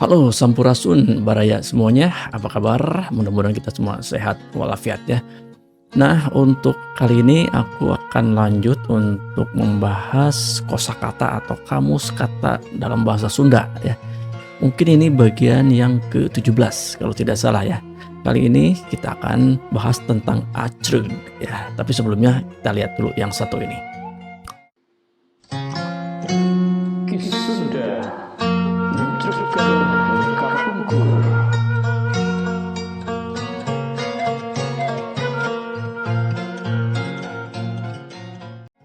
Halo Sampurasun, Baraya semuanya, apa kabar? Mudah-mudahan kita semua sehat walafiat ya. Nah, untuk kali ini aku akan lanjut untuk membahas kosakata atau kamus kata dalam bahasa Sunda ya. Mungkin ini bagian yang ke-17 kalau tidak salah ya. Kali ini kita akan bahas tentang acreug ya. Tapi sebelumnya kita lihat dulu yang satu ini. Kisunda menceritakan kampungku.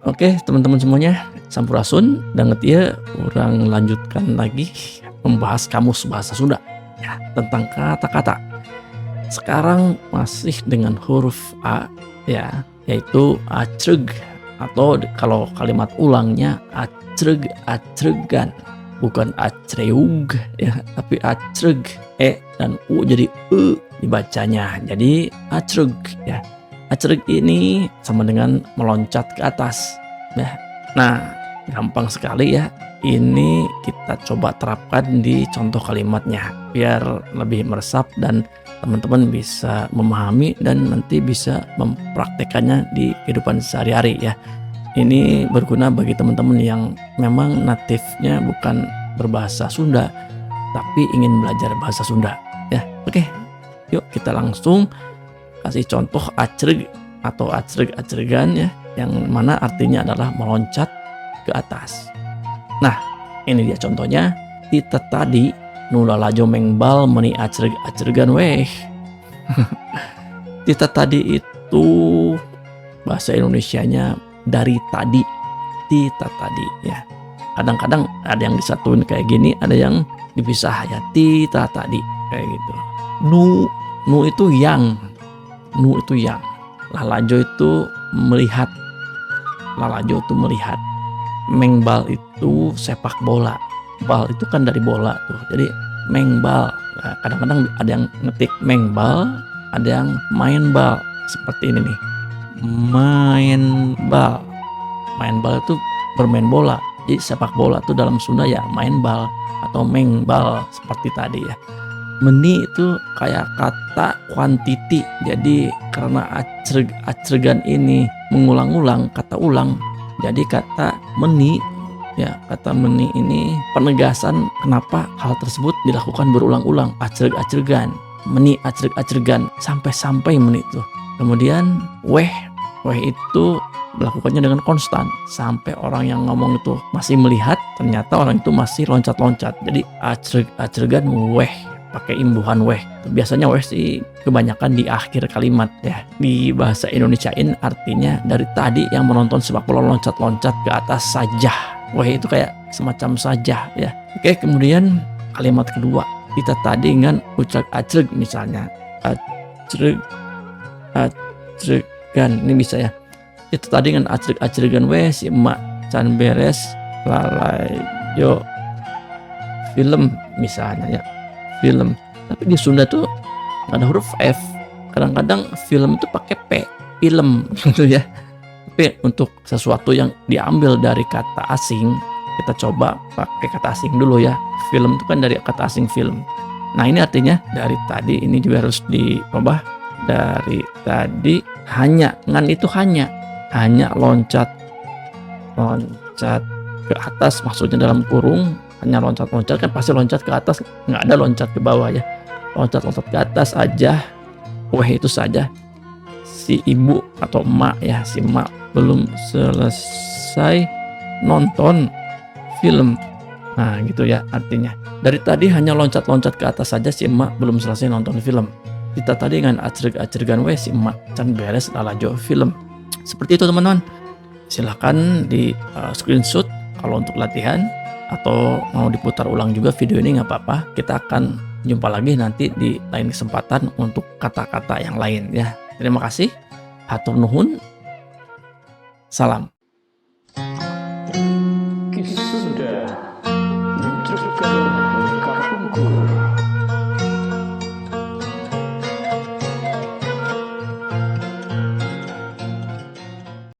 Oke, teman-teman semuanya, Sampurasun dan ya orang lanjutkan lagi membahas kamus bahasa Sunda ya, tentang kata-kata. Sekarang masih dengan huruf A ya, yaitu acreug atau kalau kalimat ulangnya acreug acreugan, bukan acreug ya, tapi acreug dan u jadi dibacanya. Jadi acreug ya. Acreug ini sama dengan meloncat ke atas ya. Nah, gampang sekali ya. Ini kita coba terapkan di contoh kalimatnya biar lebih meresap dan teman-teman bisa memahami dan nanti bisa mempraktekannya di kehidupan sehari-hari ya. Ini berguna bagi teman-teman yang memang natifnya bukan berbahasa Sunda tapi ingin belajar bahasa Sunda ya. Oke, yuk kita langsung kasih contoh acreug atau acreug-acreugan ya, yang mana artinya adalah meloncat ke atas. Nah, ini dia contohnya. Tita tadi nu lalajo mengbal meni acreug-acreugan weh. Tita tadi itu bahasa Indonesianya dari tadi. Tita tadi ya. Kadang-kadang ada yang disatuin kayak gini, ada yang dipisah ya. Tita tadi kayak gitu. Nu itu yang. Nu itu yang, lalajo itu melihat, lalajo itu melihat, mengbal itu sepak bola, bal itu kan dari bola tuh, jadi mengbal. Nah, kadang-kadang ada yang ngetik mengbal, ada yang main bal, seperti ini nih, main bal. Main bal itu bermain bola, jadi sepak bola itu dalam Sunda ya main bal atau mengbal seperti tadi ya. Meni itu kayak kata quantity, jadi karena acreugan ini mengulang-ulang kata ulang, jadi kata meni ya, kata meni ini penegasan kenapa hal tersebut dilakukan berulang-ulang, acreug-acreugan, meni acreug-acreugan sampai meni itu. Kemudian weh itu melakukannya dengan konstan sampai orang yang ngomong itu masih melihat, ternyata orang itu masih loncat-loncat, jadi acreug-acreugan weh pakai imbuhan weh. Biasanya weh sih kebanyakan di akhir kalimat ya. Di bahasa Indonesiain artinya dari tadi yang menonton sepak bola loncat-loncat ke atas saja. Weh itu kayak semacam saja ya. Oke, kemudian kalimat kedua. Kita tadi dengan ucap acreug misalnya. Acreugan ini bisa ya. Itu tadi dengan acreug-acreugan weh si emak can beres lalajo film misalnya ya. Film, tapi di Sunda tuh nggak ada huruf F. Kadang-kadang film itu pakai P, film gitu ya. Tapi untuk sesuatu yang diambil dari kata asing, kita coba pakai kata asing dulu ya. Film itu kan dari kata asing film. Nah, ini artinya dari tadi, ini juga harus diubah. Dari tadi hanya, ngan itu hanya loncat ke atas, maksudnya dalam kurung. Hanya loncat-loncat, kan pasti loncat ke atas, nggak ada loncat ke bawah ya. Loncat-loncat ke atas aja, weh itu saja. Si ibu atau emak ya, si emak belum selesai nonton film. Nah gitu ya artinya. Dari tadi hanya loncat-loncat ke atas saja, si emak belum selesai nonton film. Kita tadi dengan acreug-acreugan weh si emak can beres lalajo film. Seperti itu teman-teman. Silahkan di screenshot kalau untuk latihan, atau mau diputar ulang juga video ini nggak apa-apa. Kita akan jumpa lagi nanti di lain kesempatan untuk kata-kata yang lain ya. Terima kasih. Hatur nuhun. Salam. Kisunda